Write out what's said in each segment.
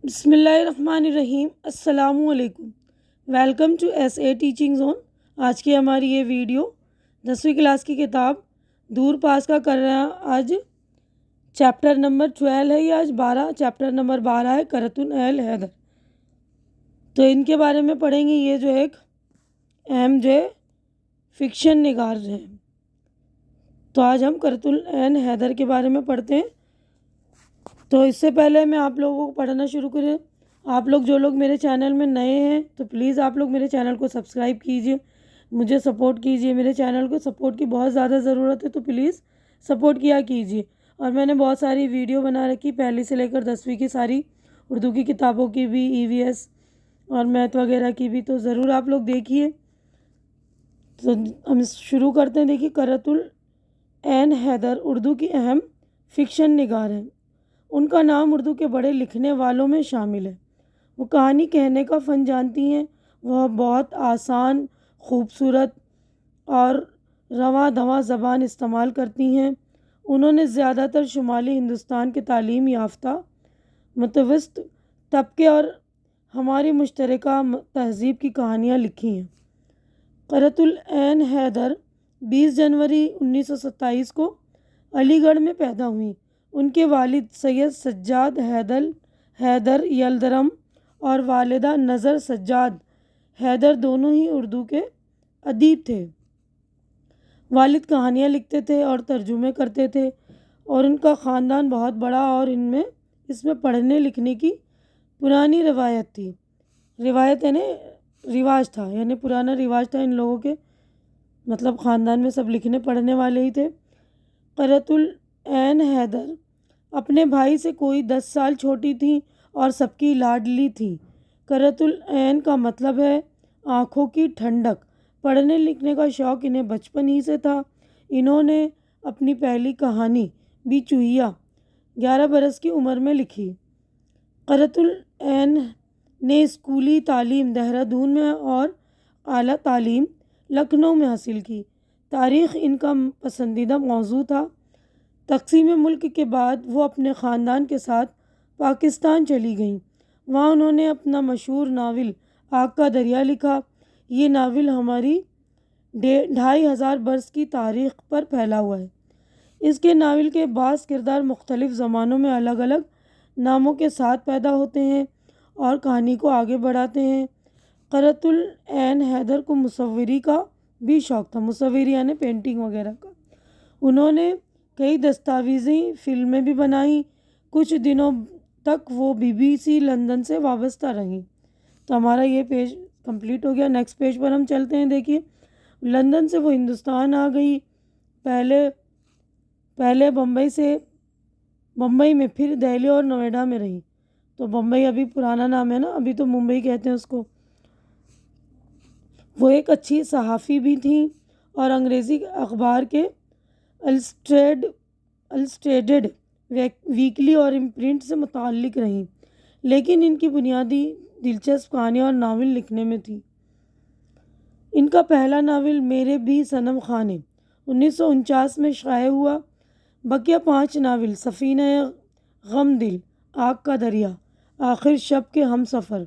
بسم اللہ الرحمن الرحیم۔ السلام علیکم۔ Welcome to S A teaching zone. آج کی ہماری یہ ویڈیو 10ویں کلاس کی کتاب دور پاس کا کر رہا ہے۔ آج چیپٹر نمبر 12 ہے، یہ آج 12 چیپٹر نمبر 12 ہے، قرۃ اہل حیدر۔ تو ان کے بارے میں پڑھیں گے۔ یہ جو ایک اہم جو ہے فکشن نگار ہیں۔ تو آج ہم قرۃ اہل حیدر کے بارے میں پڑھتے ہیں۔ تو اس سے پہلے میں آپ لوگوں کو پڑھنا شروع کریں، آپ لوگ جو لوگ میرے چینل میں نئے ہیں تو پلیز آپ لوگ میرے چینل کو سبسکرائب کیجئے، مجھے سپورٹ کیجئے۔ میرے چینل کو سپورٹ کی بہت زیادہ ضرورت ہے، تو پلیز سپورٹ کیا کیجئے۔ اور میں نے بہت ساری ویڈیو بنا رکھی، پہلی سے لے کر 10ویں کی ساری اردو کی کتابوں کی بھی، EVS اور میتھ وغیرہ کی بھی، تو ضرور آپ لوگ دیکھیے۔ تو ہم شروع کرتے ہیں۔ دیکھیے، قرۃ اہل حیدر اردو کی اہم فکشن نگار ہیں۔ ان کا نام اردو کے بڑے لکھنے والوں میں شامل ہے۔ وہ کہانی کہنے کا فن جانتی ہیں۔ وہ بہت آسان، خوبصورت اور رواں دواں زبان استعمال کرتی ہیں۔ انہوں نے زیادہ تر شمالی ہندوستان کے تعلیم یافتہ، متوسط طبقے اور ہماری مشترکہ تہذیب کی کہانیاں لکھی ہیں۔ قرۃ اہل حیدر 20 جنوری 1927 کو علی گڑھ میں پیدا ہوئیں۔ ان کے والد سید سجاد حیدر یلدرم اور والدہ نظر سجاد حیدر دونوں ہی اردو کے ادیب تھے۔ والد کہانیاں لکھتے تھے اور ترجمے کرتے تھے، اور ان کا خاندان بہت بڑا اور اس میں پڑھنے لکھنے کی پرانی روایت تھی۔ روایت یعنی رواج تھا، یعنی پرانا رواج تھا ان لوگوں کے، مطلب خاندان میں سب لکھنے پڑھنے والے ہی تھے۔ قرۃ اہل حیدر اپنے بھائی سے کوئی 10 سال چھوٹی تھیں اور سب کی لاڈلی تھیں۔ قرۃ العین کا مطلب ہے آنکھوں کی ٹھنڈک۔ پڑھنے لکھنے کا شوق انہیں بچپن ہی سے تھا۔ انہوں نے اپنی پہلی کہانی بھی چوہیا 11 برس کی عمر میں لکھی۔ قرۃ العین نے اسکولی تعلیم دہرادون میں اور اعلیٰ تعلیم لکھنؤ میں حاصل کی۔ تاریخ ان کا پسندیدہ موضوع تھا۔ تقسیم ملک کے بعد وہ اپنے خاندان کے ساتھ پاکستان چلی گئیں۔ وہاں انہوں نے اپنا مشہور ناول آگ کا دریا لکھا۔ یہ ناول ہماری 2500 برس کی تاریخ پر پھیلا ہوا ہے۔ اس کے ناول کے بعض کردار مختلف زمانوں میں الگ الگ ناموں کے ساتھ پیدا ہوتے ہیں اور کہانی کو آگے بڑھاتے ہیں۔ قرۃ اہل حیدر کو مصوری کا بھی شوق تھا، مصوری یعنی پینٹنگ وغیرہ کا۔ انہوں نے کئی دستاویزی فلمیں بھی بنائیں۔ کچھ دنوں تک وہ BBC لندن سے وابستہ رہیں۔ تو ہمارا یہ پیج کمپلیٹ ہو گیا۔ نیکسٹ پیج پر ہم چلتے ہیں۔ دیکھیے، لندن سے وہ ہندوستان آ گئی، پہلے بمبئی میں، پھر دہلی اور نوئیڈا میں رہی۔ تو بمبئی ابھی پرانا نام ہے نا، ابھی تو ممبئی کہتے ہیں اس کو۔ وہ ایک اچھی صحافی بھی تھیں اور انگریزی اخبار کے السٹریٹڈ ویکلی اور امپرنٹ سے متعلق رہیں، لیکن ان کی بنیادی دلچسپ کہانیاں اور ناول لکھنے میں تھی۔ ان کا پہلا ناول میرے بھی صنم خانے 1949 میں شائع ہوا۔ بقیہ 5 ناول سفینہ غم دل، آگ کا دریا، آخر شب کے ہم سفر،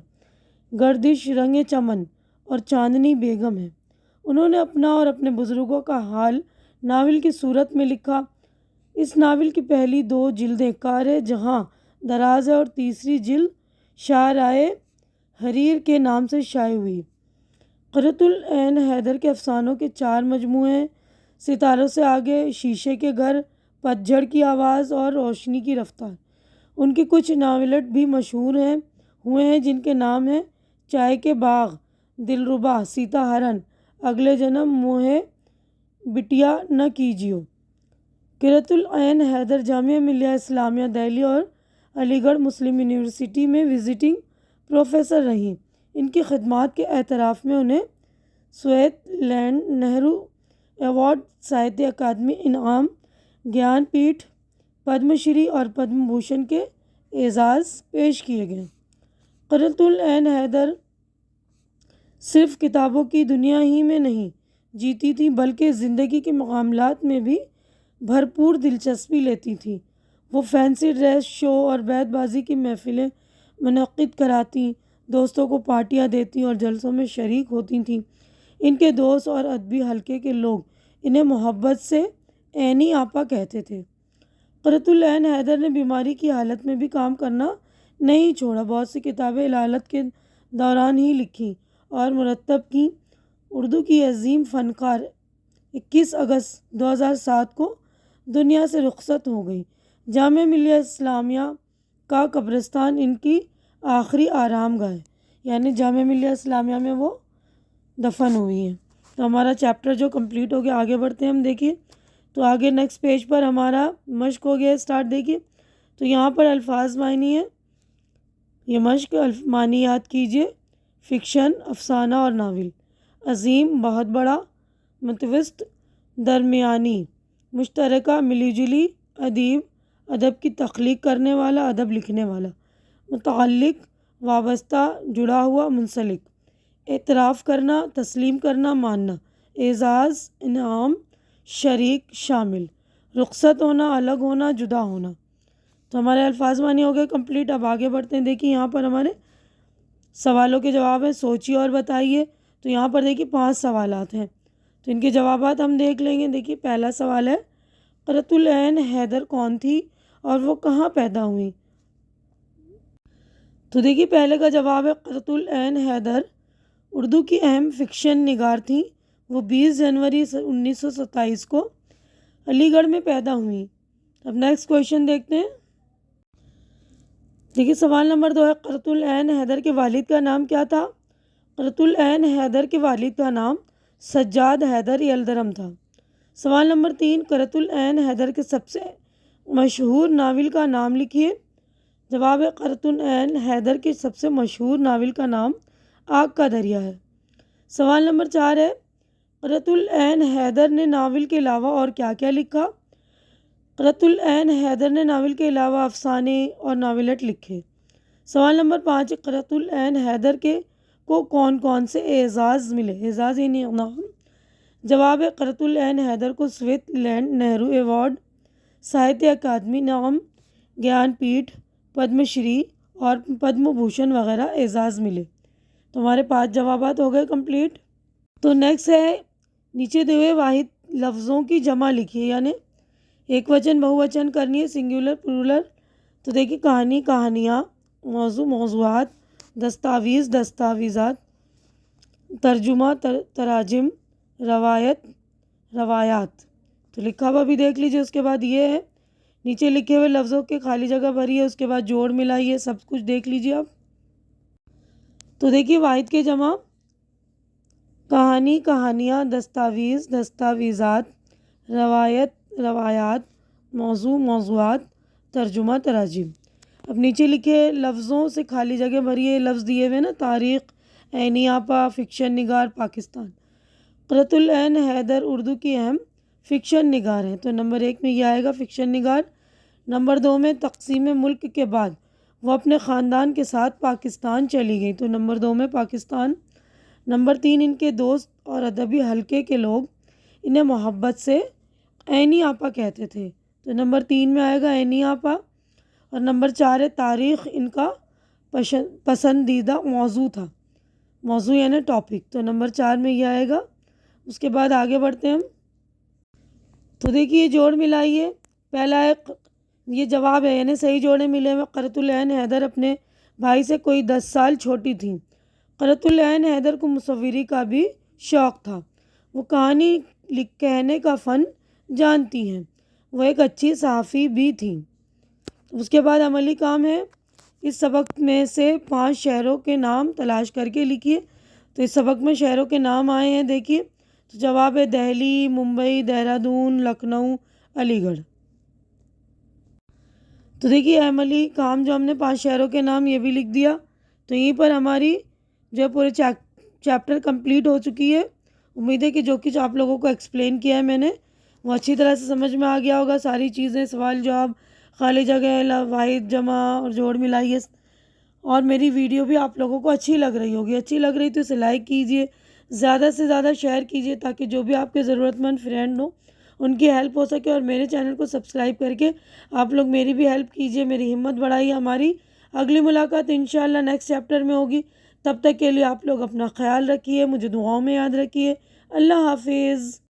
گردش رنگ چمن اور چاندنی بیگم ہیں۔ انہوں نے اپنا اور اپنے بزرگوں کا حال ناول کی صورت میں لکھا۔ اس ناول کی پہلی 2 جلدیں کار جہاں دراز ہے اور تیسری جلد شاہراہِ حریر کے نام سے شائع ہوئی۔ قرۃ اہل حیدر کے افسانوں کے 4 مجموعے ہیں: ستاروں سے آگے، شیشے کے گھر، پتجھڑ کی آواز اور روشنی کی رفتار۔ ان کی کچھ ناولیں بھی مشہور ہوئے ہیں، جن کے نام ہیں چائے کے باغ، دلربا، سیتا ہرن، اگلے جنم موئے بٹیا نہ کیجیو۔ قرۃ اہل حیدر جامعہ ملیہ اسلامیہ دہلی اور علی گڑھ مسلم یونیورسٹی میں وزٹنگ پروفیسر رہیں۔ ان کی خدمات کے اعتراف میں انہیں Soviet Land Nehru award, Sahitya Akademi انعام، گیان پیٹھ، پدم شری اور پدم بھوشن کے اعزاز پیش کیے گئے۔ قرۃ اہل حیدر صرف کتابوں کی دنیا ہی میں نہیں جیتی تھی، بلکہ زندگی کے معاملات میں بھی بھرپور دلچسپی لیتی تھی۔ وہ فینسی ڈریس شو اور بیت بازی کی محفلیں منعقد کراتی، دوستوں کو پارٹیاں دیتی اور جلسوں میں شریک ہوتی تھیں۔ ان کے دوست اور ادبی حلقے کے لوگ انہیں محبت سے عینی آپا کہتے تھے۔ قرۃ العین حیدر نے بیماری کی حالت میں بھی کام کرنا نہیں چھوڑا، بہت سی کتابیں علالت کے دوران ہی لکھی اور مرتب کی۔ اردو کی عظیم فنکار 21 اگست 2007 کو دنیا سے رخصت ہو گئی۔ جامعہ ملیہ اسلامیہ کا قبرستان ان کی آخری آرام گاہ ہے، یعنی جامعہ ملیہ اسلامیہ میں وہ دفن ہوئی ہیں۔ تو ہمارا چیپٹر جو کمپلیٹ ہو گیا، آگے بڑھتے ہیں ہم۔ دیکھیے تو آگے نیکسٹ پیج پر ہمارا مشق ہو گیا اسٹارٹ۔ دیکھیے تو یہاں پر الفاظ معنی ہے، یہ مشق معنی یاد کیجیے۔ فکشن افسانہ اور ناول، عظیم بہت بڑا، متوسط درمیانی، مشترکہ ملی جلی، ادیب ادب کی تخلیق کرنے والا، ادب لکھنے والا، متعلق وابستہ جڑا ہوا، منسلک، اعتراف کرنا تسلیم کرنا ماننا، اعزاز انعام شریک شامل، رخصت ہونا الگ ہونا جدا ہونا۔ تو ہمارے الفاظ معنی ہو گئے کمپلیٹ۔ اب آگے بڑھتے ہیں۔ دیکھیے یہاں پر ہمارے سوالوں کے جواب ہیں، سوچیے اور بتائیے۔ تو یہاں پر دیکھیے 5 سوالات ہیں، تو ان کے جوابات ہم دیکھ لیں گے۔ دیکھیے پہلا سوال ہے، قرۃ العین حیدر کون تھی اور وہ کہاں پیدا ہوئی؟ تو دیکھیے پہلے کا جواب ہے، قرۃ العین حیدر اردو کی اہم فکشن نگار تھیں۔ وہ 20 جنوری 1927 کو علی گڑھ میں پیدا ہوئیں۔ اب نیکسٹ کویشچن دیکھتے ہیں۔ دیکھیے سوال نمبر 2 ہے، قرۃ العین حیدر کے والد کا نام کیا تھا؟ قرۃ العین حیدر کے والد کا نام سجاد حیدر یلدرم تھا۔ سوال نمبر 3، قرۃ العین حیدر کے سب سے مشہور ناول کا نام لکھیے۔ جواب ہے، قرۃ العین حیدر کے سب سے مشہور ناول کا نام آگ کا دریا ہے۔ سوال نمبر 4 ہے، قرۃ العین حیدر نے ناول کے علاوہ اور کیا کیا لکھا؟ قرۃ العین حیدر نے ناول کے علاوہ افسانے اور ناولٹ لکھے۔ سوال نمبر 5، قرۃ العین حیدر کو کون کون سے اعزاز ملے؟ اعزاز یعنی انعام۔ جواب ہے، قرۃ العین حیدر کو Soviet Land Nehru award, Sahitya Akademi انعام، گیان پیٹھ، پدم شری اور پدم بھوشن وغیرہ اعزاز ملے۔ تو ہمارے 5 جوابات ہو گئے کمپلیٹ۔ تو نیکسٹ ہے، نیچے دیے ہوئے واحد لفظوں کی جمع لکھیے، یعنی ایک وچن بہو وچن کرنی ہے، سنگولر پلورل۔ تو دیکھیے کہانی کہانیاں، موضوع موضوعات، دستاویز دستاویزات، ترجمہ تراجم، روایت روایات۔ تو لکھا ہوا بھی دیکھ لیجیے۔ اس کے بعد یہ ہے، نیچے لکھے ہوئے لفظوں کے خالی جگہ بھریے، اس کے بعد جوڑ ملائیے، سب کچھ دیکھ لیجیے آپ۔ تو دیکھیے واحد کے جمع، کہانی کہانیاں، دستاویز دستاویزات، روایت روایات، موضوع موضوعات، ترجمہ تراجم۔ اب نیچے لکھے لفظوں سے خالی جگہ بھریے، لفظ دیے ہوئے نا، تاریخ، عینی آپا، فکشن نگار، پاکستان۔ قرۃ العین حیدر اردو کی اہم فکشن نگار ہیں۔ تو نمبر 1 میں یہ آئے گا فکشن نگار۔ نمبر 2 میں تقسیم ملک کے بعد وہ اپنے خاندان کے ساتھ پاکستان چلی گئی۔ تو نمبر 2 میں پاکستان۔ نمبر 3، ان کے دوست اور ادبی حلقے کے لوگ انہیں محبت سے عینی آپا کہتے تھے۔ تو نمبر 3 میں آئے گا عینی آپا۔ اور نمبر 4 ہے، تاریخ ان کا پسندیدہ موضوع تھا، موضوع یعنی ٹاپک۔ تو نمبر 4 میں یہ آئے گا۔ اس کے بعد آگے بڑھتے ہیں ہم۔ تو دیکھیے جوڑ ملائیے۔ پہلا ہے، یہ جواب ہے یعنی صحیح جوڑے ملے ہوئے۔ قرۃ العین حیدر اپنے بھائی سے کوئی 10 سال چھوٹی تھیں۔ قرۃ العین حیدر کو مصوری کا بھی شوق تھا، وہ کہانی کہنے کا فن جانتی ہیں، وہ ایک اچھی صحافی بھی تھیں۔ اس کے بعد عملی کام ہے، اس سبق میں سے 5 شہروں کے نام تلاش کر کے لکھیے۔ تو اس سبق میں شہروں کے نام آئے ہیں، دیکھیے۔ تو جواب ہے دہلی، ممبئی، دہرادون، لکھنؤ، علی گڑھ۔ تو دیکھیے عملی کام جو ہم نے 5 شہروں کے نام یہ بھی لکھ دیا۔ تو یہیں پر ہماری جو پورے چیپٹر کمپلیٹ ہو چکی ہے۔ امید ہے کہ جو کچھ آپ لوگوں کو ایکسپلین کیا ہے میں نے، وہ اچھی طرح سے سمجھ میں آ گیا ہوگا۔ ساری چیزیں، سوال جواب، خالی جگہ، واحد جمع اور جوڑ ملائیے۔ اور میری ویڈیو بھی آپ لوگوں کو اچھی لگ رہی ہوگی، اچھی لگ رہی تو اسے لائک کیجئے، زیادہ سے زیادہ شیئر کیجئے، تاکہ جو بھی آپ کے ضرورت مند فرینڈ ہوں ان کی ہیلپ ہو سکے۔ اور میرے چینل کو سبسکرائب کر کے آپ لوگ میری بھی ہیلپ کیجئے، میری ہمت بڑھائیے، ہماری اگلی ملاقات انشاءاللہ نیکسٹ چیپٹر میں ہوگی. تب تک کے لیے آپ لوگ اپنا خیال رکھیے، مجھے دعاؤں میں یاد رکھیے. اللہ حافظ.